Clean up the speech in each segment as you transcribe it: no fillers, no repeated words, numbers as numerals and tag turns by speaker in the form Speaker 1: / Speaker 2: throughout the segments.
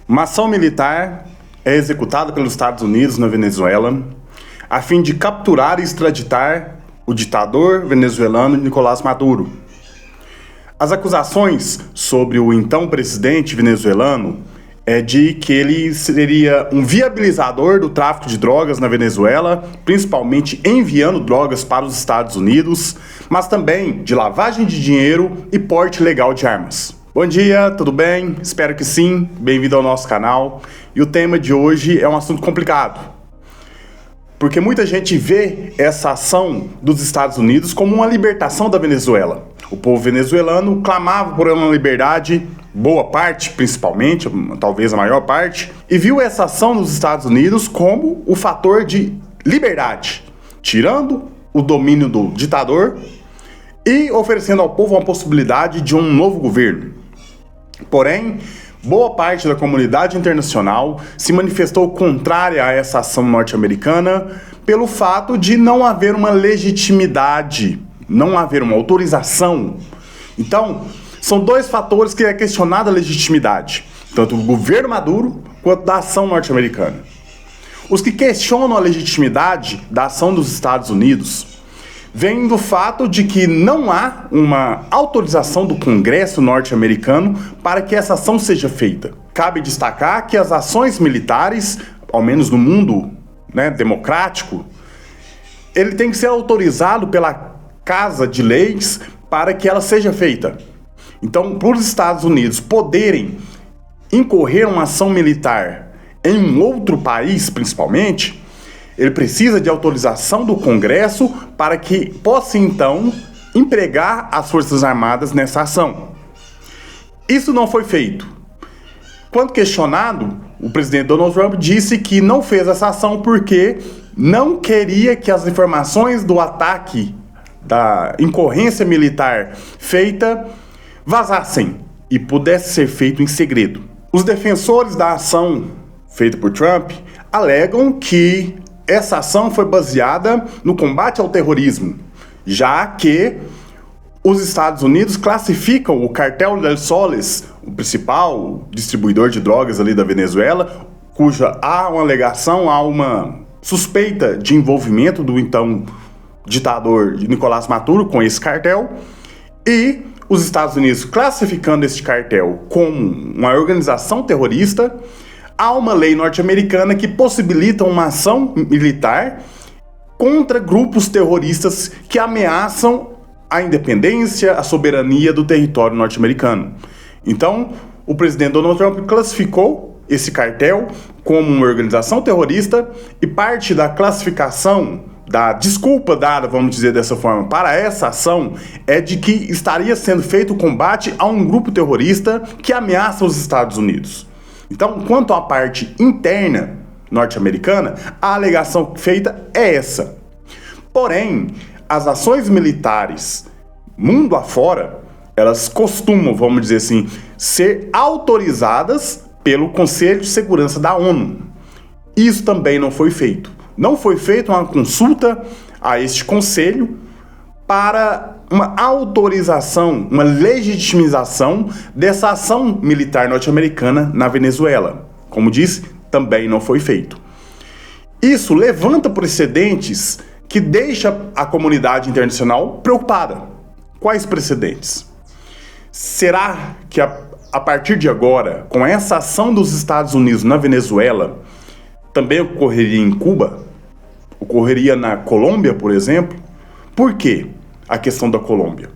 Speaker 1: Uma ação militar é executada pelos Estados Unidos na Venezuela a fim de capturar e extraditar o ditador venezuelano Nicolás Maduro. As acusações sobre o então presidente venezuelano é de que ele seria um viabilizador do tráfico de drogas na Venezuela, principalmente enviando drogas para os Estados Unidos, mas também de lavagem de dinheiro e porte ilegal de armas. Bom dia, tudo bem? Espero que sim. Bem-vindo ao nosso canal. E o tema de hoje é um assunto complicado, porque muita gente vê essa ação dos Estados Unidos como uma libertação da Venezuela. O povo venezuelano clamava por uma liberdade, boa parte, principalmente, talvez a maior parte, e viu essa ação dos Estados Unidos como o fator de liberdade, tirando o domínio do ditador e oferecendo ao povo uma possibilidade de um novo governo. Porém, boa parte da comunidade internacional se manifestou contrária a essa ação norte-americana pelo fato de não haver uma legitimidade, não haver uma autorização. Então, são dois fatores que é questionada a legitimidade, tanto do governo Maduro quanto da ação norte-americana. Os que questionam a legitimidade da ação dos Estados Unidos vêm do fato de que não há uma autorização do Congresso norte-americano para que essa ação seja feita. Cabe destacar que as ações militares, ao menos no mundo democrático, ele tem que ser autorizado pela Casa de Leis para que ela seja feita. Então, para os Estados Unidos poderem incorrer uma ação militar em um outro país, principalmente, ele precisa de autorização do Congresso para que possa, então, empregar as Forças Armadas nessa ação. Isso não foi feito. Quando questionado, o presidente Donald Trump disse que não fez essa ação porque não queria que as informações do ataque, da incorrência militar feita, vazassem e pudesse ser feito em segredo. Os defensores da ação feita por Trump alegam que essa ação foi baseada no combate ao terrorismo, já que os Estados Unidos classificam o Cartel del Soles, o principal distribuidor de drogas ali da Venezuela, cuja há uma alegação, há uma suspeita de envolvimento do então ditador Nicolás Maduro com esse cartel, e os Estados Unidos classificando esse cartel como uma organização terrorista. Há uma lei norte-americana que possibilita uma ação militar contra grupos terroristas que ameaçam a independência, a soberania do território norte-americano. Então, o presidente Donald Trump classificou esse cartel como uma organização terrorista, e parte da classificação, da desculpa dada, vamos dizer dessa forma, para essa ação é de que estaria sendo feito o combate a um grupo terrorista que ameaça os Estados Unidos. Então, quanto à parte interna norte-americana, a alegação feita é essa. Porém, as ações militares mundo afora, elas costumam, vamos dizer assim, ser autorizadas pelo Conselho de Segurança da ONU. Isso também não foi feito. Não foi feita uma consulta a este conselho para uma autorização, uma legitimização dessa ação militar norte-americana na Venezuela. Como disse, também não foi feito. Isso levanta precedentes que deixa a comunidade internacional preocupada. Quais precedentes? Será que a partir de agora, com essa ação dos Estados Unidos na Venezuela, também ocorreria em Cuba? Ocorreria na Colômbia, por exemplo? Por quê a questão da Colômbia?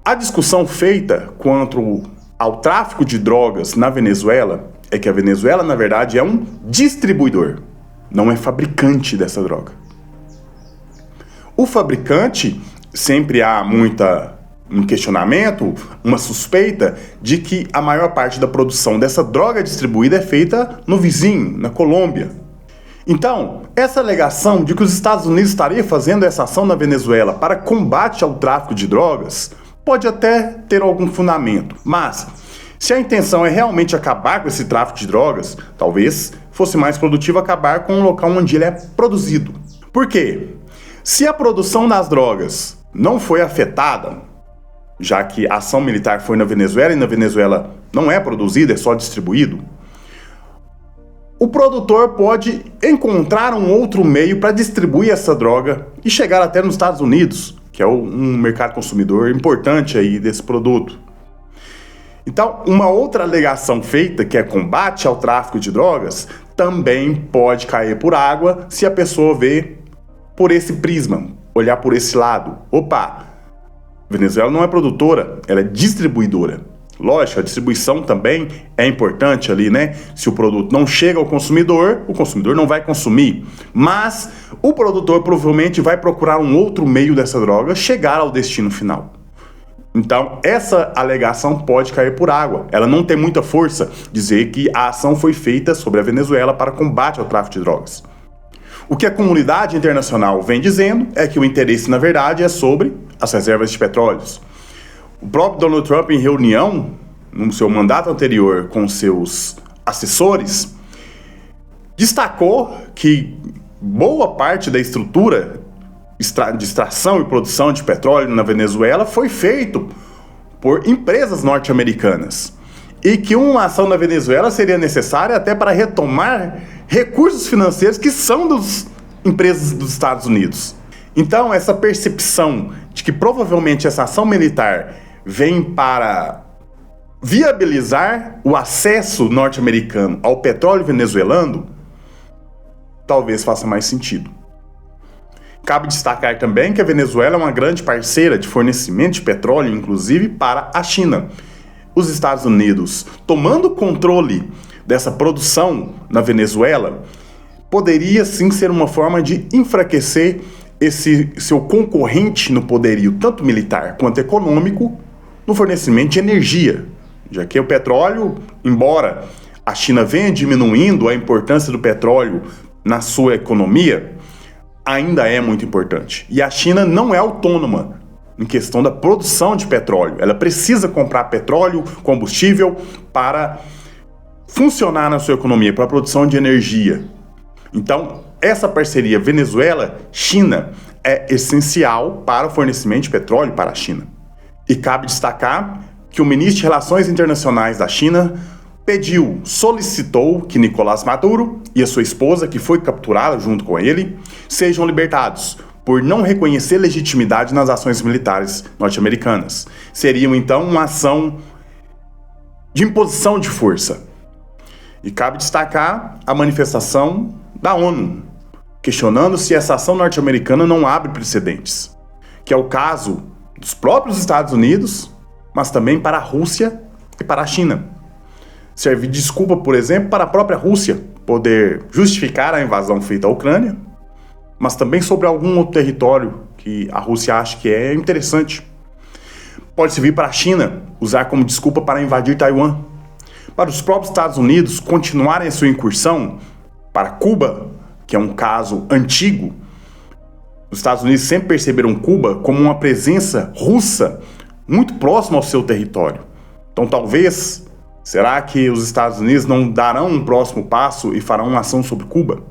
Speaker 1: A discussão feita quanto ao tráfico de drogas na Venezuela é que a Venezuela, na verdade, é um distribuidor, não é fabricante dessa droga. O fabricante, sempre há um questionamento, uma suspeita de que a maior parte da produção dessa droga distribuída é feita no vizinho, na Colômbia. Então, essa alegação de que os Estados Unidos estariam fazendo essa ação na Venezuela para combate ao tráfico de drogas pode até ter algum fundamento, mas se a intenção é realmente acabar com esse tráfico de drogas, talvez fosse mais produtivo acabar com o local onde ele é produzido. Por quê? Se a produção das drogas não foi afetada, já que a ação militar foi na Venezuela e na Venezuela não é produzido, é só distribuído, o produtor pode encontrar um outro meio para distribuir essa droga e chegar até nos Estados Unidos, que é um mercado consumidor importante aí desse produto. Então, uma outra alegação feita, que é combate ao tráfico de drogas, também pode cair por água se a pessoa vê por esse prisma, olhar por esse lado. Opa, Venezuela não é produtora, ela é distribuidora. Lógico, a distribuição também é importante ali, né? Se o produto não chega ao consumidor, o consumidor não vai consumir. Mas o produtor provavelmente vai procurar um outro meio dessa droga chegar ao destino final. Então, essa alegação pode cair por água. Ela não tem muita força dizer que a ação foi feita sobre a Venezuela para combate ao tráfico de drogas. O que a comunidade internacional vem dizendo é que o interesse, na verdade, é sobre as reservas de petróleos. O próprio Donald Trump, em reunião, no seu mandato anterior com seus assessores, destacou que boa parte da estrutura de extração e produção de petróleo na Venezuela foi feito por empresas norte-americanas e que uma ação na Venezuela seria necessária até para retomar recursos financeiros que são das empresas dos Estados Unidos. Então, essa percepção de que provavelmente essa ação militar vem para viabilizar o acesso norte-americano ao petróleo venezuelano, talvez faça mais sentido. Cabe destacar também que a Venezuela é uma grande parceira de fornecimento de petróleo, inclusive para a China. Os Estados Unidos, tomando controle dessa produção na Venezuela, poderia sim ser uma forma de enfraquecer esse seu concorrente no poderio, tanto militar quanto econômico, no fornecimento de energia, já que o petróleo, embora a China venha diminuindo a importância do petróleo na sua economia, ainda é muito importante. E a China não é autônoma em questão da produção de petróleo. Ela precisa comprar petróleo, combustível, para funcionar na sua economia, para a produção de energia. Então, essa parceria Venezuela-China é essencial para o fornecimento de petróleo para a China. E cabe destacar que o ministro de Relações Internacionais da China solicitou que Nicolás Maduro e a sua esposa, que foi capturada junto com ele, sejam libertados, por não reconhecer legitimidade nas ações militares norte-americanas. Seriam, então, uma ação de imposição de força. E cabe destacar a manifestação da ONU, questionando se essa ação norte-americana não abre precedentes, que é o caso dos próprios Estados Unidos, mas também para a Rússia e para a China. Serve de desculpa, por exemplo, para a própria Rússia poder justificar a invasão feita à Ucrânia, mas também sobre algum outro território que a Rússia acha que é interessante. Pode servir para a China usar como desculpa para invadir Taiwan. Para os próprios Estados Unidos continuarem a sua incursão para Cuba, que é um caso antigo. Os Estados Unidos sempre perceberam Cuba como uma presença russa muito próxima ao seu território. Então talvez, será que os Estados Unidos não darão um próximo passo e farão uma ação sobre Cuba?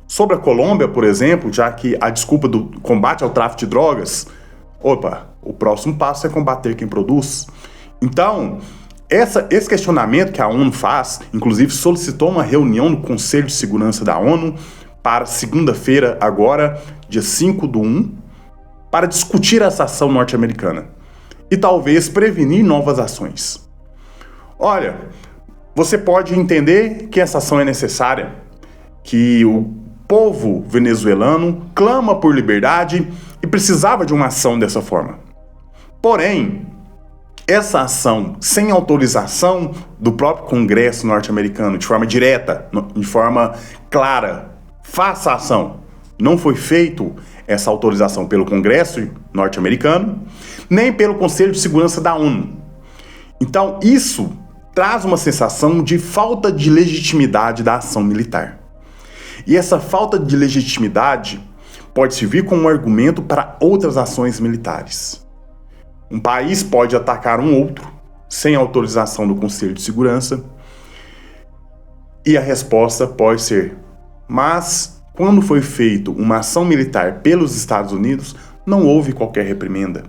Speaker 1: Sobre a Colômbia, por exemplo, já que a desculpa do combate ao tráfico de drogas, o próximo passo é combater quem produz. Então, esse questionamento que a ONU faz, inclusive solicitou uma reunião no Conselho de Segurança da ONU para segunda-feira, agora, dia 5/1, para discutir essa ação norte-americana e talvez prevenir novas ações. Olha, você pode entender que essa ação é necessária, que o povo venezuelano clama por liberdade e precisava de uma ação dessa forma. Porém, essa ação sem autorização do próprio Congresso norte-americano, de forma direta, de forma clara, faça a ação. Não foi feito essa autorização pelo Congresso norte-americano, nem pelo Conselho de Segurança da ONU. Então, isso traz uma sensação de falta de legitimidade da ação militar. E essa falta de legitimidade pode servir como argumento para outras ações militares. Um país pode atacar um outro sem autorização do Conselho de Segurança e a resposta pode ser: mas quando foi feita uma ação militar pelos Estados Unidos, não houve qualquer reprimenda.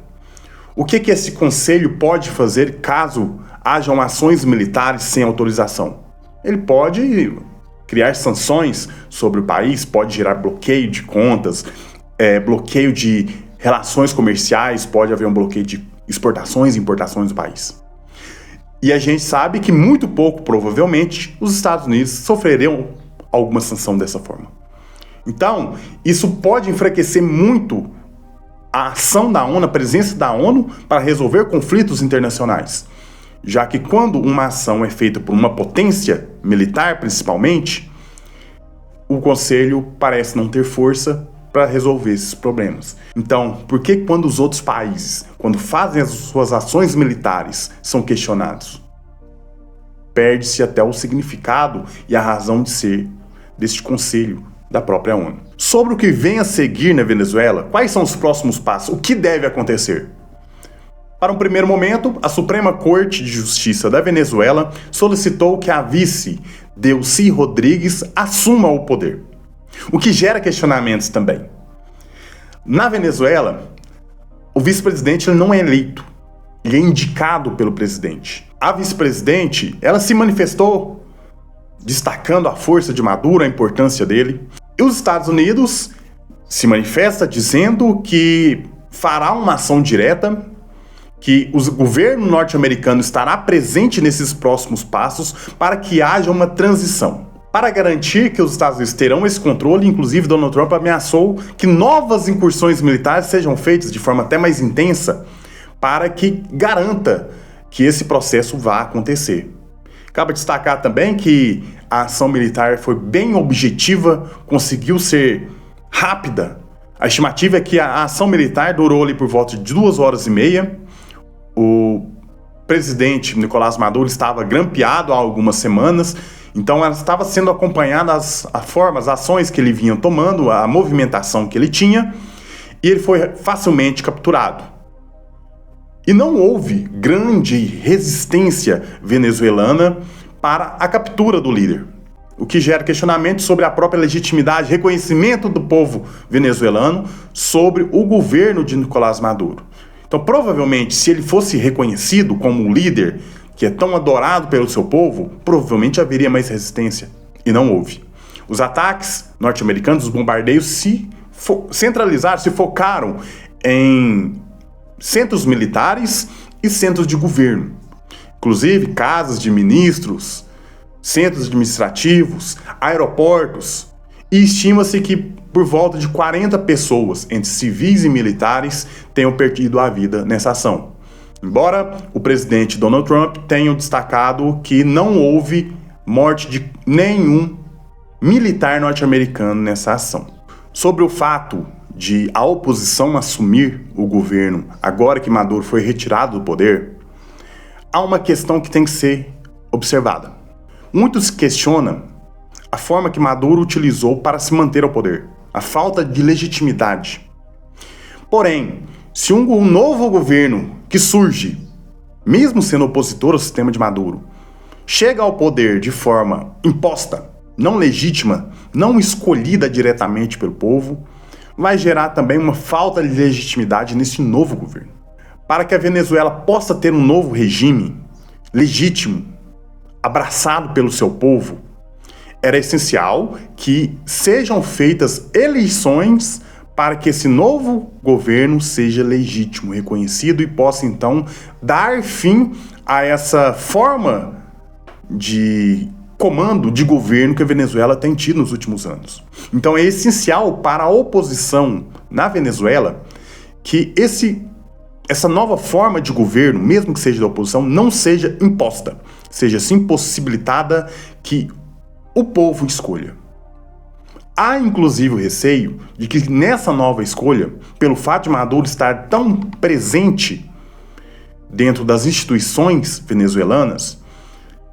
Speaker 1: O que esse conselho pode fazer caso hajam ações militares sem autorização. Ele pode criar sanções sobre o país, pode gerar bloqueio de contas, bloqueio de relações comerciais, pode haver um bloqueio de exportações e importações do país. E a gente sabe que muito pouco, provavelmente, os Estados Unidos sofrerão alguma sanção dessa forma. Então, isso pode enfraquecer muito a ação da ONU, a presença da ONU para resolver conflitos internacionais. Já que quando uma ação é feita por uma potência militar, principalmente, o Conselho parece não ter força para resolver esses problemas. Então, por que quando os outros países, quando fazem as suas ações militares, são questionados? Perde-se até o significado e a razão de ser deste Conselho da própria ONU. Sobre o que vem a seguir na Venezuela, quais são os próximos passos? O que deve acontecer? Para um primeiro momento, a Suprema Corte de Justiça da Venezuela solicitou que a vice Delcy Rodrigues assuma o poder, o que gera questionamentos também. Na Venezuela, o vice-presidente não é eleito, ele é indicado pelo presidente. A vice-presidente, ela se manifestou destacando a força de Maduro, a importância dele. E os Estados Unidos se manifesta dizendo que fará uma ação direta, que o governo norte-americano estará presente nesses próximos passos para que haja uma transição. Para garantir que os Estados Unidos terão esse controle, inclusive Donald Trump ameaçou que novas incursões militares sejam feitas de forma até mais intensa para que garanta que esse processo vá acontecer. Cabe destacar também que a ação militar foi bem objetiva, conseguiu ser rápida. A estimativa é que a ação militar durou ali por volta de 2 horas e meia. O presidente Nicolás Maduro estava grampeado há algumas semanas, então ela estava sendo acompanhada as ações que ele vinha tomando, a movimentação que ele tinha, e ele foi facilmente capturado. E não houve grande resistência venezuelana para a captura do líder, o que gera questionamento sobre a própria legitimidade, reconhecimento do povo venezuelano sobre o governo de Nicolás Maduro. Então, provavelmente, se ele fosse reconhecido como um líder que é tão adorado pelo seu povo, provavelmente haveria mais resistência. E não houve. Os ataques norte-americanos, os bombardeios, se centralizaram, se focaram em centros militares e centros de governo. Inclusive, casas de ministros, centros administrativos, aeroportos. E estima-se que por volta de 40 pessoas, entre civis e militares, tenham perdido a vida nessa ação. Embora o presidente Donald Trump tenha destacado que não houve morte de nenhum militar norte-americano nessa ação. Sobre o fato de a oposição assumir o governo agora que Maduro foi retirado do poder, há uma questão que tem que ser observada. Muitos questionam a forma que Maduro utilizou para se manter ao poder, a falta de legitimidade. Porém, se um novo governo que surge, mesmo sendo opositor ao sistema de Maduro, chega ao poder de forma imposta, não legítima, não escolhida diretamente pelo povo, vai gerar também uma falta de legitimidade nesse novo governo. Para que a Venezuela possa ter um novo regime legítimo, abraçado pelo seu povo, era essencial que sejam feitas eleições para que esse novo governo seja legítimo, reconhecido e possa então dar fim a essa forma de comando de governo que a Venezuela tem tido nos últimos anos. Então é essencial para a oposição na Venezuela que essa nova forma de governo, mesmo que seja da oposição, não seja imposta, seja sim possibilitada que o povo escolha. Há inclusive o receio de que nessa nova escolha, pelo fato de Maduro estar tão presente dentro das instituições venezuelanas,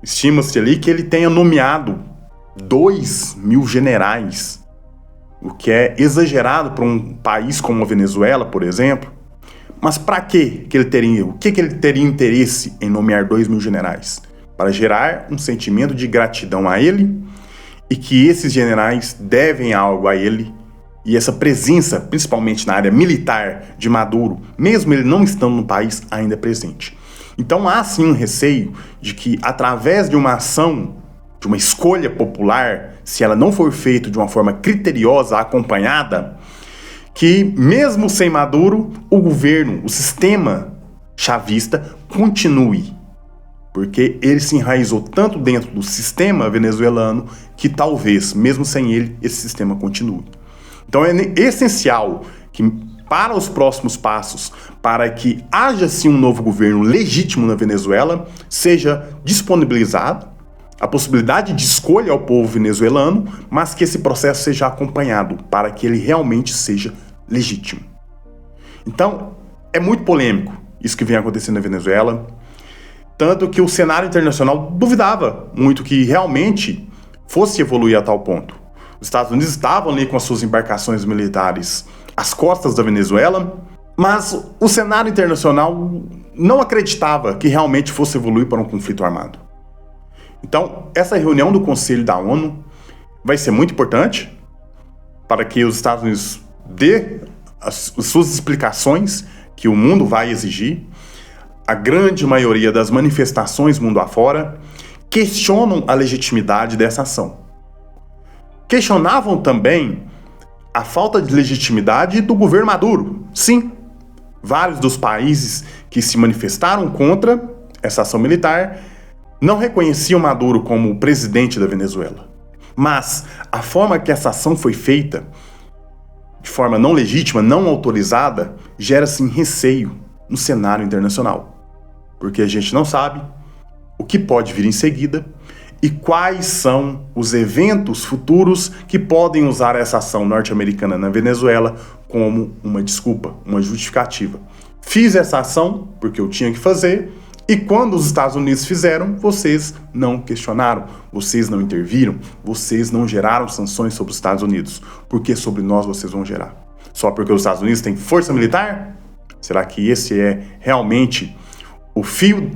Speaker 1: estima-se ali que ele tenha nomeado 2.000 generais, o que é exagerado para um país como a Venezuela, por exemplo. Mas para que ele teria? O que ele teria interesse em nomear 2.000 generais? Para gerar um sentimento de gratidão a ele e que esses generais devem algo a ele, e essa presença, principalmente na área militar de Maduro, mesmo ele não estando no país, ainda é presente. Então há sim um receio de que, através de uma ação, de uma escolha popular, se ela não for feita de uma forma criteriosa, acompanhada, que mesmo sem Maduro, o governo, o sistema chavista continue. Porque ele se enraizou tanto dentro do sistema venezuelano que talvez, mesmo sem ele, esse sistema continue. Então é essencial que, para os próximos passos, para que haja sim um novo governo legítimo na Venezuela, seja disponibilizado a possibilidade de escolha ao povo venezuelano, mas que esse processo seja acompanhado para que ele realmente seja legítimo. Então, é muito polêmico isso que vem acontecendo na Venezuela, tanto que o cenário internacional duvidava muito que realmente fosse evoluir a tal ponto. Os Estados Unidos estavam ali com as suas embarcações militares às costas da Venezuela, mas o cenário internacional não acreditava que realmente fosse evoluir para um conflito armado. Então, essa reunião do Conselho da ONU vai ser muito importante para que os Estados Unidos dê as suas explicações que o mundo vai exigir. A grande maioria das manifestações mundo afora questionam a legitimidade dessa ação. Questionavam também a falta de legitimidade do governo Maduro. Sim, vários dos países que se manifestaram contra essa ação militar não reconheciam Maduro como presidente da Venezuela. Mas a forma que essa ação foi feita, de forma não legítima, não autorizada, gera sim receio no cenário internacional. Porque a gente não sabe o que pode vir em seguida e quais são os eventos futuros que podem usar essa ação norte-americana na Venezuela como uma desculpa, uma justificativa. Fiz essa ação porque eu tinha que fazer, e quando os Estados Unidos fizeram, vocês não questionaram, vocês não interviram, vocês não geraram sanções sobre os Estados Unidos. Por que sobre nós vocês vão gerar? Só porque os Estados Unidos têm força militar? Será que esse é realmente o fio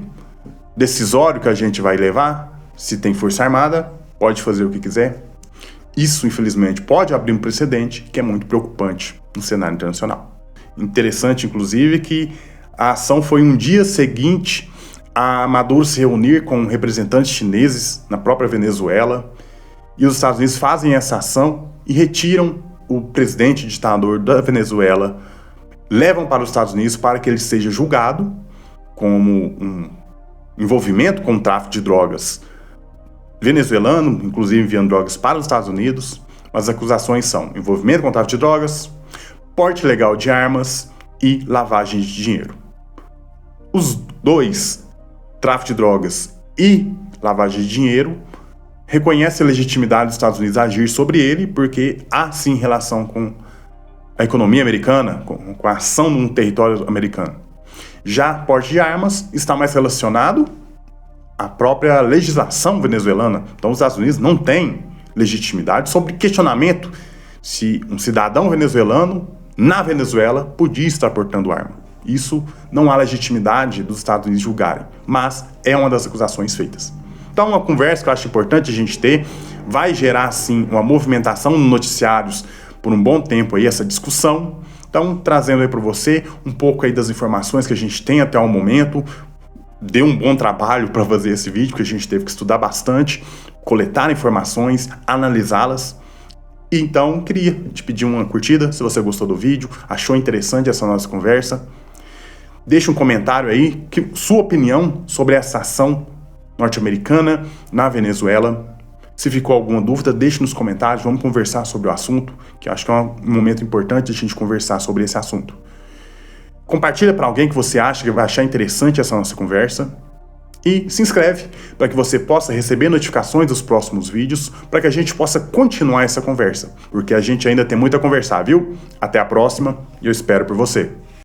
Speaker 1: decisório que a gente vai levar? Se tem força armada, pode fazer o que quiser. Isso, infelizmente, pode abrir um precedente que é muito preocupante no cenário internacional. Interessante, inclusive, que a ação foi um dia seguinte a Maduro se reunir com representantes chineses na própria Venezuela, e os Estados Unidos fazem essa ação e retiram o presidente ditador da Venezuela, levam para os Estados Unidos para que ele seja julgado como um envolvimento com o tráfico de drogas venezuelano, inclusive enviando drogas para os Estados Unidos. As acusações são envolvimento com o tráfico de drogas, porte ilegal de armas e lavagem de dinheiro. Os dois, tráfico de drogas e lavagem de dinheiro, reconhece a legitimidade dos Estados Unidos a agir sobre ele, porque há sim relação com a economia americana, com a ação num território americano. Já porte de armas está mais relacionado à própria legislação venezuelana. Então os Estados Unidos não têm legitimidade sobre questionamento se um cidadão venezuelano na Venezuela podia estar portando arma. Isso não há legitimidade dos Estados Unidos julgarem, mas é uma das acusações feitas. Então, uma conversa que eu acho importante a gente ter, vai gerar, sim, uma movimentação nos noticiários por um bom tempo aí, essa discussão. Então, trazendo aí para você um pouco aí das informações que a gente tem até o momento. Deu um bom trabalho para fazer esse vídeo, porque a gente teve que estudar bastante, coletar informações, analisá-las. Então, queria te pedir uma curtida, se você gostou do vídeo, achou interessante essa nossa conversa. Deixe um comentário aí, sua opinião sobre essa ação norte-americana na Venezuela. Se ficou alguma dúvida, deixe nos comentários, vamos conversar sobre o assunto, que eu acho que é um momento importante a gente conversar sobre esse assunto. Compartilha para alguém que você acha que vai achar interessante essa nossa conversa. E se inscreve para que você possa receber notificações dos próximos vídeos, para que a gente possa continuar essa conversa, porque a gente ainda tem muito a conversar, viu? Até a próxima e eu espero por você.